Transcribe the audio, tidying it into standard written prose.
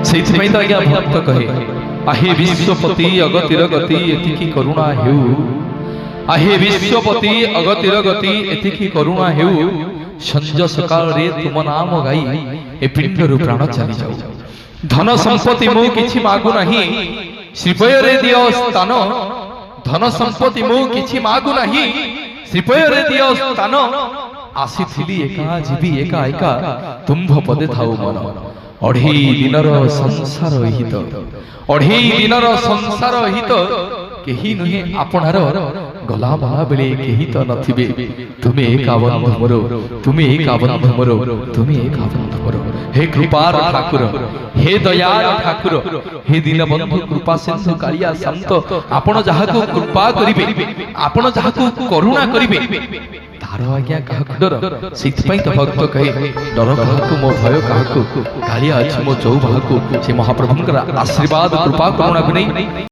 ସେଇଥିପାଇଁ ତ ଆଜ୍ଞା ଭକ୍ତ କହେ आहे विश्वपति अगतिर गति एतिकी करुणा हेउ आहे विश्वपति अगतिर गति एतिकी करुणा हेउ संज सकाल रे तुम नाम गाई ए पिंडरु प्राण चली जाऊ धन संपत्ति मु किछि मागु नाही श्रीपय रे दियो स्थान धन संपत्ति मु किछि मागु नाही श्रीपय रे दियो स्थान आसीथिली एका जीवी एका एका तुम्भ पदे थाउ मन अढ़ई दिनर संसार हित अढ़ई दिनर संसार हित केही नुहे आपणार गला बला बेले केही तो नथिबे तुमे एका बंधु मोर तुमे एका बंधु मोर तुमे एका बंधु मोर हे कृपार ठाकुर हे दयार ठाकुर हे दीन बंधु कृपा सिंधु कालिया संत आपण जहाको कृपा करिवे आपण जहाको करुणा करिवे तार आज्ञा काहाकु डर सिथपई तो भक्त कहे डर काहाकु मो भय काहाकु कालिया अछि मो चौ भाकु से महाप्रभुंकर आशीर्वाद कृपा करुणा को नहीं